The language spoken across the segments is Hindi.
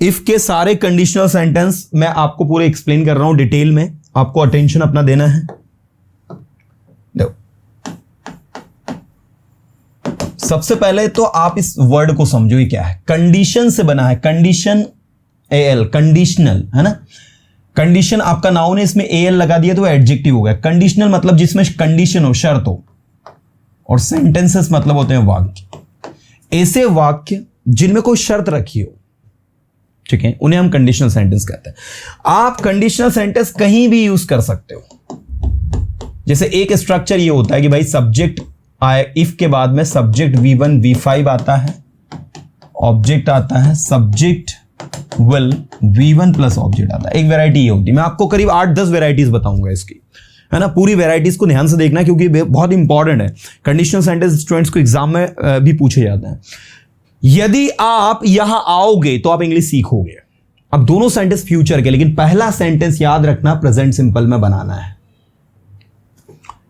इफ के सारे कंडीशनल सेंटेंस मैं आपको पूरे एक्सप्लेन कर रहा हूं डिटेल में, आपको अटेंशन अपना देना है। देखो, सबसे पहले तो आप इस वर्ड को समझो ये क्या है। कंडीशन से बना है, कंडीशन एल, कंडीशनल है ना। कंडीशन आपका नाउन है, इसमें एल लगा दिया तो एडजेक्टिव हो गया। कंडीशनल मतलब जिसमें कंडीशन हो, शर्त हो, और सेंटेंसेस मतलब होते हैं वाक्य। ऐसे वाक्य जिनमें कोई शर्त रखी हो, ठीक है, उन्हें हम कंडीशनल सेंटेंस कहते हैं। आप कंडीशनल सेंटेंस कहीं भी यूज कर सकते हो। जैसे एक स्ट्रक्चर ये होता है कि भाई सब्जेक्ट आए, इफ के बाद में सब्जेक्ट V1 V5 आता है, ऑब्जेक्ट आता है, subject will V1 plus object आता है। एक वैरायटी ये होती है। मैं आपको करीब 8-10 वैरायटीज बताऊंगा इसकी, है ना। पूरी वैरायटीज को ध्यान से देखना क्योंकि बहुत इंपॉर्टेंट है। कंडीशनल सेंटेंस स्टूडेंट्स को एग्जाम में भी पूछे जाते हैं। यदि आप यहां आओगे तो आप इंग्लिश सीखोगे। अब दोनों सेंटेंस फ्यूचर के, लेकिन पहला सेंटेंस याद रखना प्रेजेंट सिंपल में बनाना है।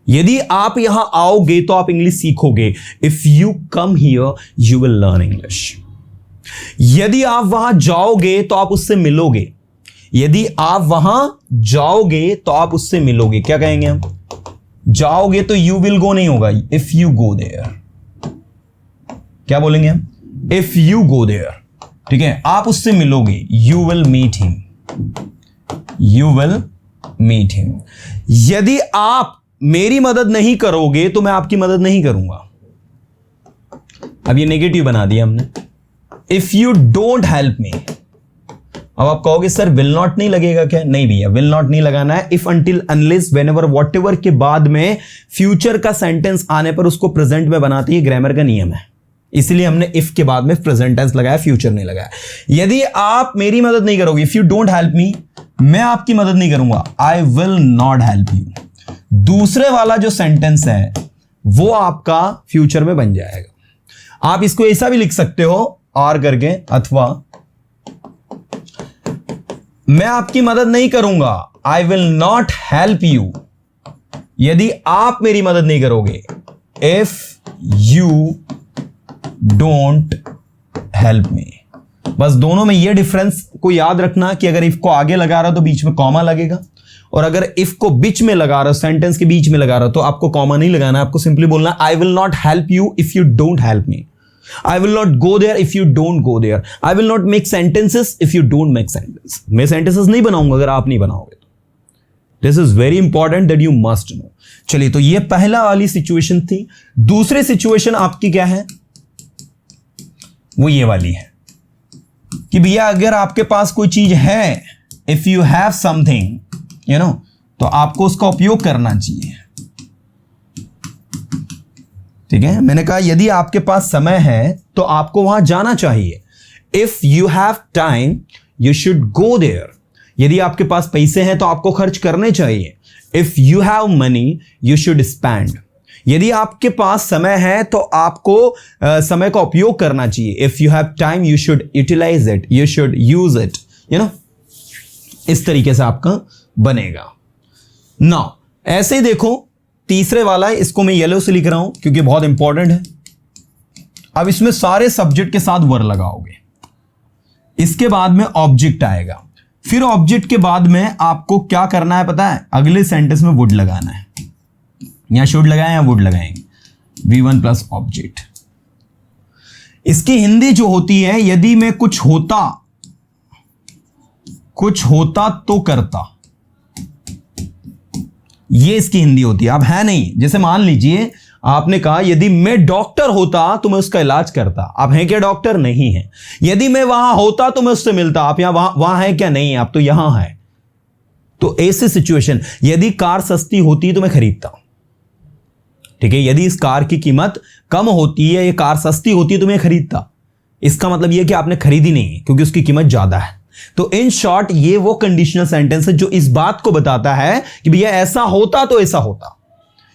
यदि आप यहां आओगे तो आप इंग्लिश सीखोगे। If you come here you will learn English. यदि आप वहां जाओगे तो आप उससे मिलोगे। यदि आप वहां जाओगे तो आप उससे मिलोगे। क्या कहेंगे हम? जाओगे तो यू विल गो नहीं होगा, इफ यू गो देयर। क्या बोलेंगे हम? इफ यू गो देयर, ठीक है। आप उससे मिलोगे, you will meet him, you will meet him. यदि आप मेरी मदद नहीं करोगे तो मैं आपकी मदद नहीं करूंगा। अब ये नेगेटिव बना दिया हमने। इफ यू डोंट हेल्प मी, अब आप कहोगे सर विल नॉट नहीं लगेगा क्या? नहीं भैया, विल नॉट नहीं लगाना है। If until unless whenever whatever के बाद में फ्यूचर का सेंटेंस आने पर उसको प्रेजेंट में बनाती है, ग्रामर का नियम है। इसलिए हमने इफ के बाद में प्रेजेंट टेंस लगाया, फ्यूचर नहीं लगाया। यदि आप मेरी मदद नहीं करोगे, इफ यू डोंट हेल्प मी, मैं आपकी मदद नहीं करूंगा, आई विल नॉट हेल्प यू। दूसरे वाला जो सेंटेंस है वो आपका फ्यूचर में बन जाएगा। आप इसको ऐसा भी लिख सकते हो आर करके, अथवा मैं आपकी मदद नहीं करूंगा, आई विल नॉट हेल्प यू, यदि आप मेरी मदद नहीं करोगे, इफ यू डोंट हेल्प मी। बस दोनों में ये डिफरेंस को याद रखना कि अगर इफ को आगे लगा रहा हो तो बीच में कॉमा लगेगा, और अगर इफ को बीच में लगा रहा हो, सेंटेंस के बीच में लगा रहा हो, तो आपको कॉमा नहीं लगाना। आपको सिंपली बोलना I will not help you if you don't help me, I will not go there if you don't go there, I will not make sentences if you don't make sentence. मैं सेंटेंसेस नहीं बनाऊंगा अगर आप नहीं बनाओगे तो। This is very important that you must know. चलिए, तो ये पहला वाली सिचुएशन थी। दूसरी सिचुएशन आपकी क्या है? वो ये वाली है कि भैया अगर आपके पास कोई चीज है, if you have something, you know, तो आपको उसका उपयोग करना चाहिए। ठीक है, मैंने कहा यदि आपके पास समय है तो आपको वहां जाना चाहिए। If you have time you should go there. यदि आपके पास पैसे हैं तो आपको खर्च करने चाहिए। If you have money you should spend. यदि आपके पास समय है तो आपको समय का उपयोग करना चाहिए। If you have time you should utilize it, you should use it, you know. इस तरीके से आपका बनेगा। नाउ ऐसे ही देखो, तीसरे वाला है, इसको मैं येलो से लिख रहा हूं क्योंकि बहुत इंपॉर्टेंट है। अब इसमें सारे सब्जेक्ट के साथ वर लगाओगे। इसके बाद में ऑब्जेक्ट आएगा, फिर ऑब्जेक्ट के बाद में आपको क्या करना है पता है? अगले सेंटेंस में वुड लगाना है। यहां शुड लगाएं या वुड लगाएंगे, V1 प्लस ऑब्जेक्ट। इसकी हिंदी जो होती है, यदि मैं कुछ होता तो करता, ये इसकी हिंदी होती है। अब है नहीं, जैसे मान लीजिए आपने कहा यदि मैं डॉक्टर होता तो मैं उसका इलाज करता। आप हैं क्या डॉक्टर? नहीं है। यदि मैं वहां होता तो मैं उससे मिलता। आप यहां वहां हैं क्या? नहीं, आप तो यहां हैं। तो ऐसे सिचुएशन, यदि कार सस्ती होती तो मैं खरीदता। ठीक है, यदि इस कार की कीमत कम होती है, ये कार सस्ती होती है तो मैं खरीदता। इसका मतलब यह कि आपने खरीदी नहीं है क्योंकि उसकी कीमत ज्यादा है। तो इन शॉर्ट ये वो कंडीशनल सेंटेंस है जो इस बात को बताता है कि भैया ऐसा होता तो ऐसा होता।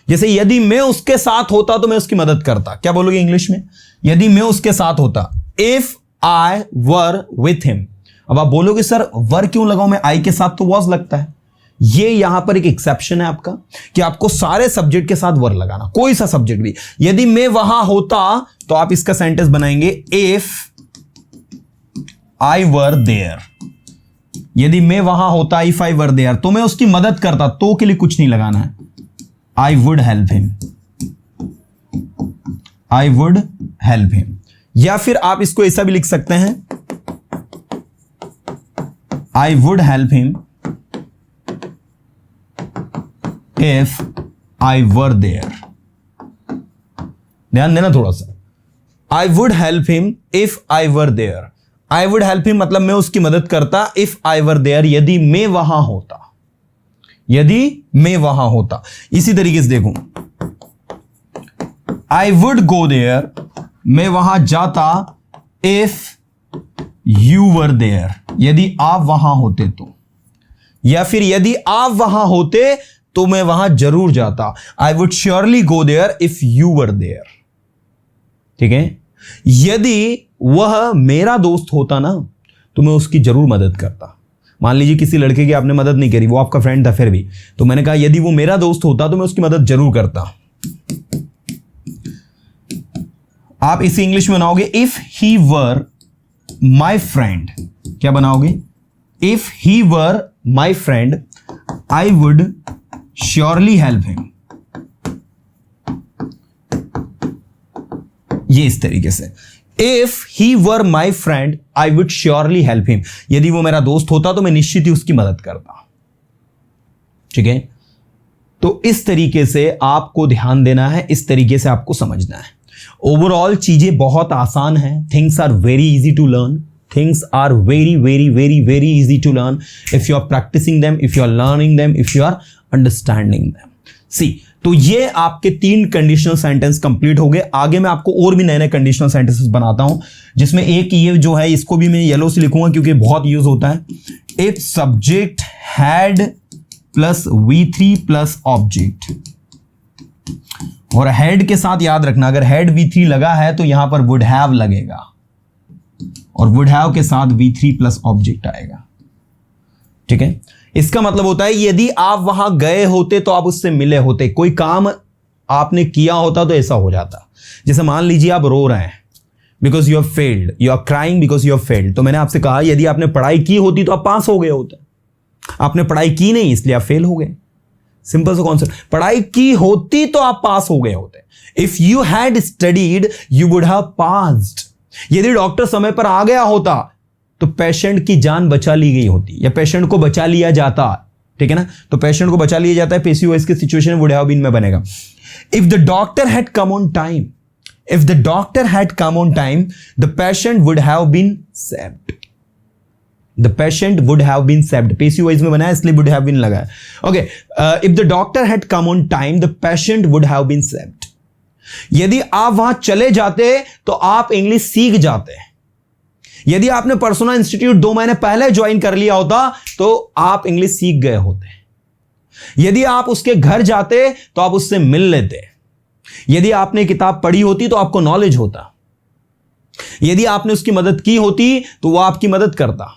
जैसे यदि मैं उसके साथ होता तो मैं उसकी मदद करता। क्या बोलोगे इंग्लिश में? यदि मैं उसके साथ होता, if I were with him. अब आप बोलोगे सर वर क्यों लगाऊं मैं, आई के साथ तो वॉज लगता है। ये यहां पर एक एक्सेप्शन है आपका कि आपको सारे सब्जेक्ट के साथ वर लगाना, कोई सा सब्जेक्ट भी। यदि मैं वहां होता तो आप इसका सेंटेंस बनाएंगे, इफ आई वर देयर, यदि मैं वहां होता, इफ आई वर देयर, तो मैं उसकी मदद करता, तो के लिए कुछ नहीं लगाना है, I would help him, I would help him. या फिर आप इसको ऐसा भी लिख सकते हैं, I would help him if I were there. ध्यान देना थोड़ा सा, I would help him if I were there. I would help him मतलब मैं उसकी मदद करता, इफ आई वर देयर, यदि मैं वहां होता, यदि मैं वहां होता। इसी तरीके से देखूं, आई वुड गो देयर, मैं वहां जाता, इफ यू वर देयर, यदि आप वहां होते तो। या फिर यदि आप वहां होते तो मैं वहां जरूर जाता, I would surely go there if you were there. ठीक है, यदि वह मेरा दोस्त होता ना तो मैं उसकी जरूर मदद करता। मान लीजिए किसी लड़के की आपने मदद नहीं करी, वो आपका फ्रेंड था फिर भी, तो मैंने कहा यदि वो मेरा दोस्त होता तो मैं उसकी मदद जरूर करता। आप इसे इंग्लिश में बनाओगे, if he were my friend, क्या बनाओगे, if he were my friend I would surely help him. ये इस तरीके से, if he were my friend I would surely help him, यदि वो मेरा दोस्त होता तो मैं निश्चित ही उसकी मदद करता। ठीक है, तो इस तरीके से आपको ध्यान देना है, इस तरीके से आपको समझना है। ओवरऑल चीजें बहुत आसान हैं, things are very easy to learn, things are very very very very easy to learn if you are practising them, if you are learning them, if you are understanding them. See, तो ये आपके 3 कंडीशनल सेंटेंस कंप्लीट हो गए। आगे मैं आपको और भी नए नए कंडीशनल सेंटेंसेस बनाता हूं, जिसमें एक ये जो है इसको भी मैं येलो से लिखूंगा क्योंकि बहुत यूज होता है। If subject had plus V3 plus object, और हेड के साथ याद रखना, अगर हेड V3 लगा है तो यहां पर वुड हैव लगेगा, और वुड हैव के साथ V3 प्लस ऑब्जेक्ट आएगा। ठीक है, इसका मतलब होता है यदि आप वहां गए होते तो आप उससे मिले होते, कोई काम आपने किया होता तो ऐसा हो जाता। जैसे मान लीजिए आप रो रहे हैं because you have failed, you are crying because you have failed, तो मैंने आपसे कहा यदि आपने पढ़ाई की होती तो आप पास हो गए होते, आपने पढ़ाई की नहीं इसलिए आप फेल हो गए। सिंपल सा कॉन्सेप्ट, पढ़ाई की होती तो आप पास हो गए होते। If you had studied you would have passed. यदि डॉक्टर समय पर आ गया होता तो पेशेंट की जान बचा ली गई होती, या पेशेंट को बचा लिया जाता। ठीक है ना, तो पेशेंट को बचा लिया जाता है, पैसिव वॉइस की सिचुएशन वुड हैव बीन में बनेगा। If the doctor had come on time, if the doctor had come on time the patient would have been saved, the patient would have been saved, passive voice में बना है इसलिए वुड हैव बीन लगा है। Okay, if the doctor had come on time the patient would have been saved. यदि आप वहां चले जाते तो आप इंग्लिश सीख जाते। यदि आपने पर्सोना इंस्टीट्यूट 2 महीने पहले ज्वाइन कर लिया होता तो आप इंग्लिश सीख गए होते। यदि आप उसके घर जाते तो आप उससे मिल लेते। यदि आपने किताब पढ़ी होती तो आपको नॉलेज होता। यदि आपने उसकी मदद की होती तो वो आपकी मदद करता।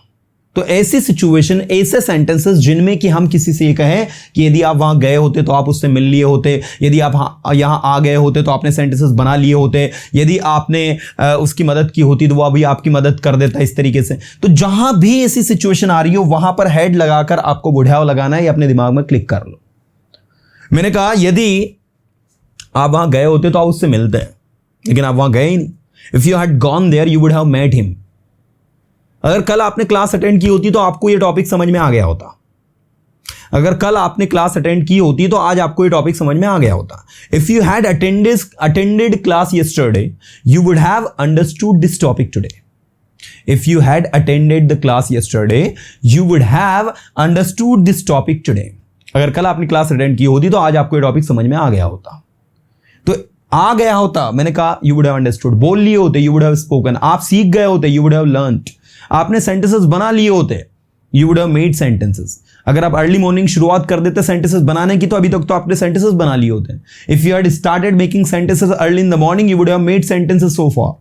तो ऐसी सिचुएशन, ऐसे सेंटेंसेस जिनमें कि हम किसी से ये कहें कि यदि आप वहां गए होते तो आप उससे मिल लिए होते, यदि आप यहां आ गए होते तो आपने सेंटेंसेस बना लिए होते, यदि आपने उसकी मदद की होती तो वो अभी आपकी मदद कर देता, इस तरीके से। तो जहां भी ऐसी सिचुएशन आ रही हो वहां पर हेड लगाकर आपको वुड हैव लगाना है, ये अपने दिमाग में क्लिक कर लो। मैंने कहा यदि आप वहां गए होते तो आप उससे मिलते हैं, लेकिन आप वहां गए ही नहीं। If you had gone there you would have met him. अगर कल आपने क्लास अटेंड की होती तो आपको ये टॉपिक समझ में आ गया होता। अगर कल आपने क्लास अटेंड की होती तो आज आपको ये टॉपिक समझ में आ गया होता। If you had attended class yesterday you would have understood this topic today. If you had attended the class yesterday you would have understood this topic today. अगर कल आपने क्लास अटेंड की होती तो आज आपको ये टॉपिक समझ में आ गया होता। तो आ गया होता, मैंने कहा you would have understood, बोल लिए होते you would have spoken, आप सीख गए होते you would have learned, आपने सेंटेंसेस बना लिए होते you would have made sentences. अगर आप अर्ली मॉर्निंग शुरुआत कर देते सेंटेंसेस बनाने की तो अभी तक तो आपने सेंटेंसेस बना लिए होते। If you had started making sentences early in the morning you would have made sentences so far.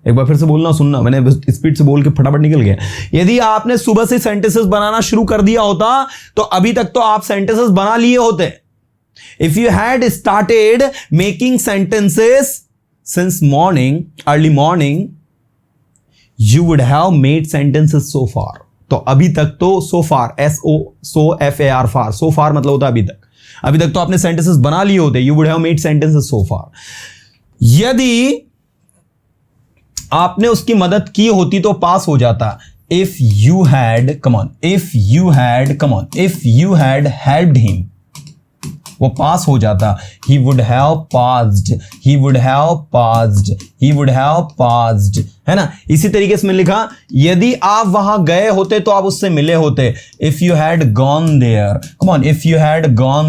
एक बार फिर से बोलना, सुनना, मैंने स्पीड से बोल के फटाफट निकल गया। यदि आपने सुबह से सेंटेंसेस बनाना शुरू कर दिया होता तो अभी तक तो आप सेंटेंसेस बना लिए होते। If you had started making sentences since morning, early morning, you would have made sentences so far. तो अभी तक तो सो फार, SOFAR फार, सो फार मतलब होता है अभी तक तो आपने सेंटेंसेस बना लिए होते, you would have made sentences so far. यदि आपने उसकी मदद की होती तो पास हो जाता। If you had helped him, वो पास हो जाता। he would have passed, है ना। इसी तरीके से मैंने लिखा, यदि आप वहां गए होते तो आप उससे मिले होते। if you had gone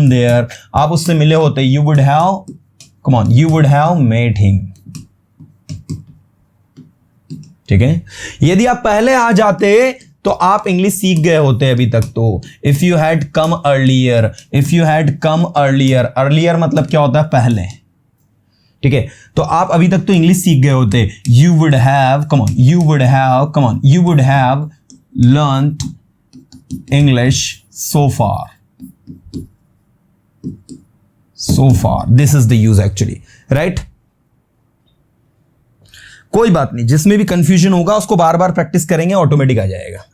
there, आप उससे मिले होते। you would have met him। ठीक है। यदि आप पहले आ जाते तो आप इंग्लिश सीख गए होते अभी तक तो। If you had come earlier, earlier मतलब क्या होता है, पहले। ठीक है, तो आप अभी तक तो इंग्लिश सीख गए होते। You would have learned English so far. This is the use actually, right. कोई बात नहीं, जिसमें भी कंफ्यूजन होगा उसको बार बार प्रैक्टिस करेंगे, ऑटोमेटिक आ जाएगा।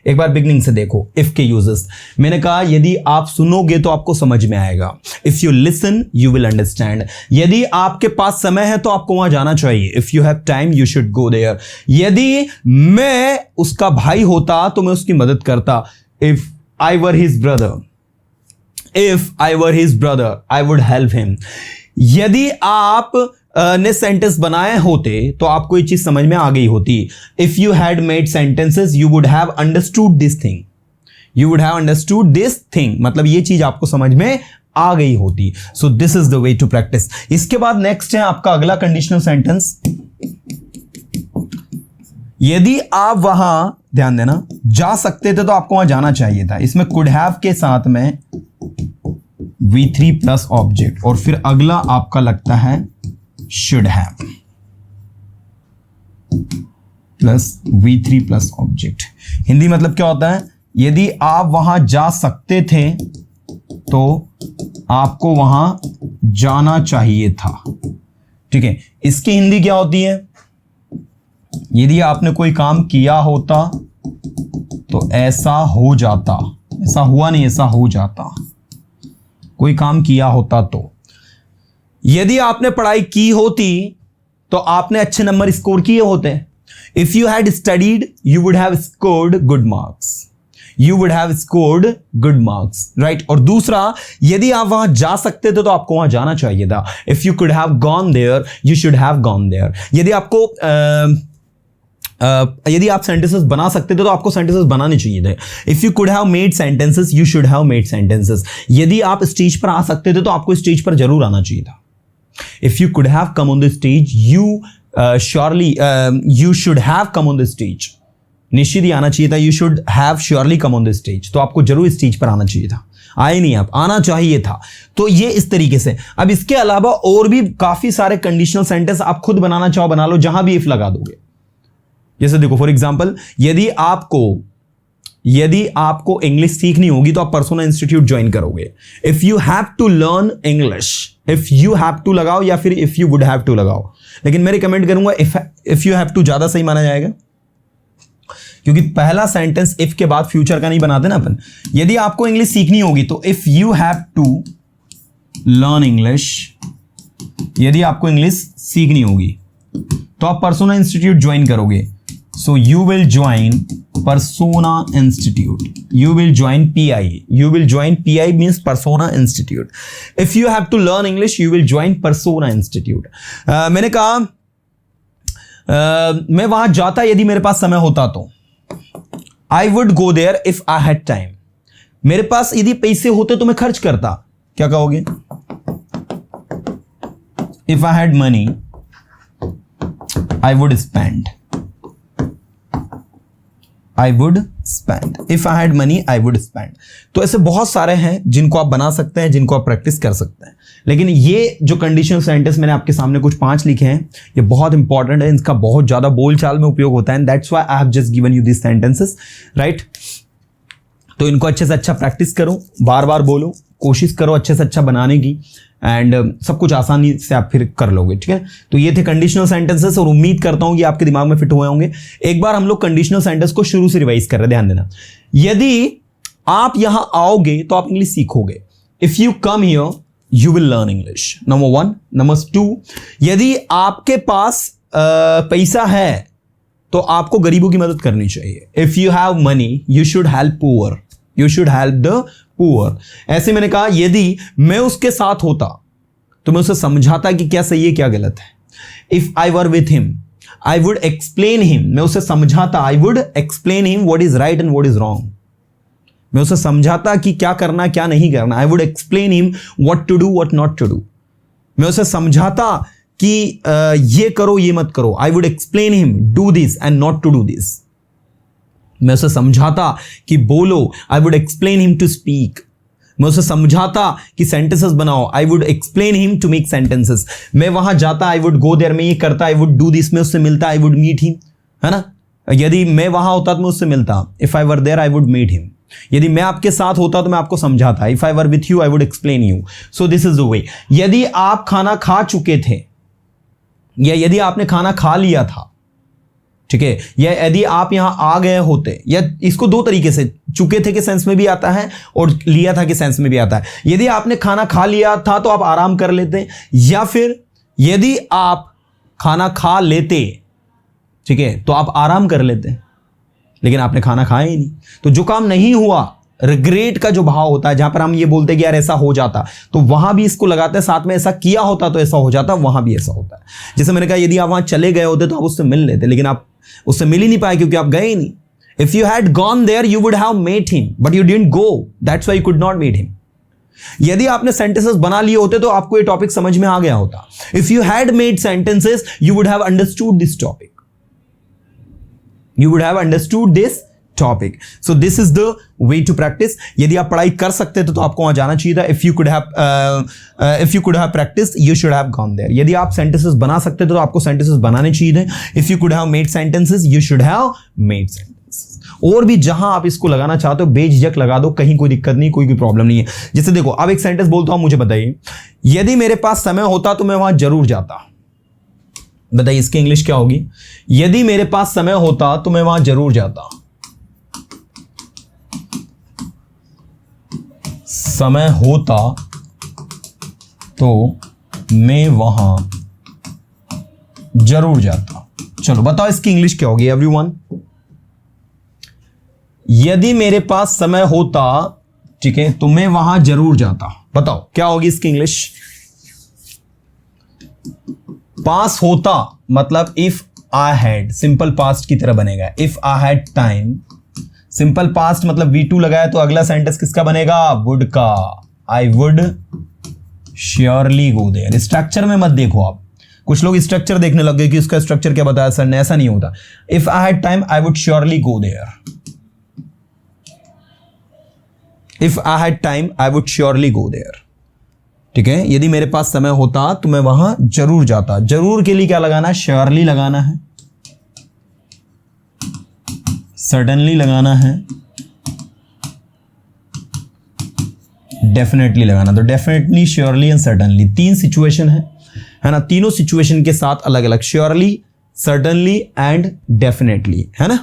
एक बार बिगनिंग से देखो इफ के यूजेस। मैंने कहा यदि आप सुनोगे तो आपको समझ में आएगा। If you listen you will understand. यदि आपके पास समय है तो आपको वहां जाना चाहिए। If you have time you should go there. यदि मैं उसका भाई होता तो मैं उसकी मदद करता। If I were his brother I would help him. यदि आप ने सेंटेंस बनाए होते तो आपको ये चीज समझ में आ गई होती। If you had made sentences you would have understood this thing, मतलब ये चीज आपको समझ में आ गई होती। So this is the way to practice. इसके बाद नेक्स्ट है आपका अगला कंडीशनल सेंटेंस। यदि आप वहां, ध्यान देना, जा सकते थे तो आपको वहां जाना चाहिए था। इसमें कुड हैव के साथ में V3 प्लस ऑब्जेक्ट, और फिर अगला आपका लगता है should have plus V3 plus object. Hindi मतलब क्या होता है, यदि आप वहां जा सकते थे तो आपको वहां जाना चाहिए था। ठीक है, इसकी हिंदी क्या होती है, यदि आपने कोई काम किया होता तो ऐसा हो जाता। ऐसा हुआ नहीं, ऐसा हो जाता। कोई काम किया होता तो। यदि आपने पढ़ाई की होती तो आपने अच्छे नंबर स्कोर किए होते। If you had studied you would have scored good marks, right. और दूसरा, यदि आप वहां जा सकते थे तो आपको वहां जाना चाहिए था। If you could have gone there you should have gone there. यदि आप सेंटेंसेस बना सकते थे तो आपको सेंटेंसेस बनाने चाहिए थे। If you could have made sentences you should have made sentences. यदि आप स्टेज पर आ सकते थे तो आपको स्टेज पर जरूर आना चाहिए था। If you could have come on the stage you should have come on the stage. निश्चित ही आना चाहिए था। You should have surely come on the stage. तो आपको जरूर स्टेज पर आना चाहिए था। आए नहीं आप, आना चाहिए था। तो ये इस तरीके से। अब इसके अलावा और भी काफी सारे कंडीशनल सेंटेंस आप खुद बनाना चाहो बना लो, जहां भी इफ लगा दोगे। जैसे देखो, फॉर एग्जाम्पल, यदि आपको इंग्लिश सीखनी होगी तो आप पर्सोना इंस्टीट्यूट ज्वाइन करोगे। If you have to learn English, if you have to लगाओ या फिर if you would have to लगाओ, लेकिन मैं रिकमेंड करूंगा इफ यू हैव टू ज्यादा सही माना जाएगा, क्योंकि पहला सेंटेंस इफ के बाद फ्यूचर का नहीं बनाते ना अपन। यदि आपको इंग्लिश सीखनी होगी तो if you have to learn English, यदि आपको इंग्लिश सीखनी होगी तो आप पर्सोना इंस्टीट्यूट ज्वाइन करोगे। So you will join Persona Institute. You will join PI. You will join PI means Persona Institute. If you have to learn English, you will join Persona Institute. मैंने कहा मैं वहां जाता यदि मेरे पास समय होता तो। I would go there if I had time. मेरे पास यदि पैसे होते तो मैं खर्च करता। क्या कहोगे? If I had money, I would spend. I would spend. If I had money, I would spend. तो ऐसे बहुत सारे हैं जिनको आप बना सकते हैं, जिनको आप प्रैक्टिस कर सकते हैं। लेकिन ये जो कंडीशनल सेंटेंस मैंने आपके सामने कुछ 5 लिखे हैं, ये बहुत इंपॉर्टेंट है। इनका बहुत ज्यादा बोलचाल में उपयोग होता है। That's why I have just given you this sentences, right. तो इनको अच्छे से अच्छा प्रैक्टिस करो, बार बार बोलो, कोशिश करो अच्छे से अच्छा बनाने की, एंड सब कुछ आसानी से आप फिर कर लोगे, ठीक है। तो ये थे कंडीशनल सेंटेंसेस, और उम्मीद करता हूं कि आपके दिमाग में फिट हुए होंगे। एक बार हम लोग कंडीशनल सेंटेंस को शुरू से रिवाइज कर रहे हैं, ध्यान देना। यदि आप यहां आओगे तो आप इंग्लिश सीखोगे। If you come here you will learn English, number 1। Number 2, यदि आपके पास पैसा है तो आपको गरीबों की मदद करनी चाहिए। If you have money you should help poor, you should help the poor. ऐसे मैंने कहा यदि मैं उसके साथ होता तो मैं उसे समझाता कि क्या सही है क्या गलत है। If I were with him I would explain him, मैं उसे समझाता, I would explain him what is right and what is wrong. मैं उसे समझाता कि क्या करना क्या नहीं करना। I would explain him what to do what not to do. मैं उसे समझाता कि ये करो ये मत करो। I would explain him do this and not to do this. मैं उसे समझाता कि बोलो, I would explain him to speak. मैं उसे समझाता कि सेंटेंसेस बनाओ, I would explain him to make sentences. मैं वहां जाता, आई वुड गो देयर, मैं ये करता, आई वुड डू दिस, मैं उससे मिलता, आई वुड मीट हिम, है ना। यदि मैं वहां होता तो मैं उससे मिलता। If I were there I would meet him. यदि मैं आपके साथ होता तो मैं आपको समझाता। If I were with you I would explain you. So this is the way. यदि आप खाना खा चुके थे या यदि आपने खाना खा लिया था, ठीक है, या यदि आप यहां आ गए होते, या इसको दो तरीके से, चुके थे के सेंस में भी आता है और लिया था के सेंस में भी आता है। यदि आपने खाना खा लिया था तो आप आराम कर लेते, या फिर यदि आप खाना खा लेते, ठीक है, तो आप आराम कर लेते, लेकिन आपने खाना खाया ही नहीं। तो जो काम नहीं हुआ, रिग्रेट का जो भाव होता है, जहां पर हम ये बोलते हैं कि यार ऐसा हो जाता, तो वहां भी इसको लगाते हैं साथ में, ऐसा किया होता तो ऐसा हो जाता, वहां भी ऐसा होता है। जैसे मैंने कहा यदि आप वहां चले गए होते तो आप उससे मिल लेते, लेकिन आप उससे मिल ही नहीं पाए क्योंकि आप गए ही नहीं। If you had gone there you would have met him but you didn't go, that's why you could not meet him. यदि आपने सेंटेंसेस बना लिए होते तो आपको ये टॉपिक समझ में आ गया होता। If you had made sentences you would have understood this topic, you would have understood this topic. So this is the way to practice. यदि आप पढ़ाई कर सकते थे तो आपको वहां जाना चाहिए था। if you could have practiced you should have gone there. यदि आप sentences बना सकते थे तो आपको sentences बनाने चाहिए थे। if you could have made sentences you should have made sentences. और भी जहां आप इसको लगाना चाहते हो बेझिझक लगा दो, कहीं कोई दिक्कत नहीं, कोई प्रॉब्लम नहीं है। जैसे देखो अब एक सेंटेंस बोलता हूं, मुझे बताइए यदि मेरे पास समय होता तो मैं वहां जरूर जाता। बताइए इसकी इंग्लिश क्या होगी? यदि मेरे पास समय होता तो मैं वहां जरूर जाता। समय होता तो मैं वहां जरूर जाता। चलो बताओ इसकी इंग्लिश क्या होगी एवरीवन? यदि मेरे पास समय होता, ठीक है, तो मैं वहां जरूर जाता। बताओ क्या होगी इसकी इंग्लिश? पास होता मतलब if I had, simple past की तरह बनेगा। If I had time, simple past मतलब V2 लगाया तो अगला सेंटेंस किसका बनेगा? वुड का। I would surely go there. Structure में मत देखो आप, कुछ लोग स्ट्रक्चर देखने लग गए कि उसका स्ट्रक्चर क्या बताया सर ने, ऐसा नहीं होता। If I had time I would surely go there. If I had time I would surely go there, ठीक है। यदि मेरे पास समय होता तो मैं वहां जरूर जाता। जरूर के लिए क्या लगाना है? श्योरली लगाना है, सर्टेनली लगाना है, डेफिनेटली लगाना। तो डेफिनेटली, श्योरली एंड सर्टेनली, तीन सिचुएशन है ना। तीनों सिचुएशन के साथ अलग अलग, श्योरली, सर्टेनली एंड डेफिनेटली, है ना।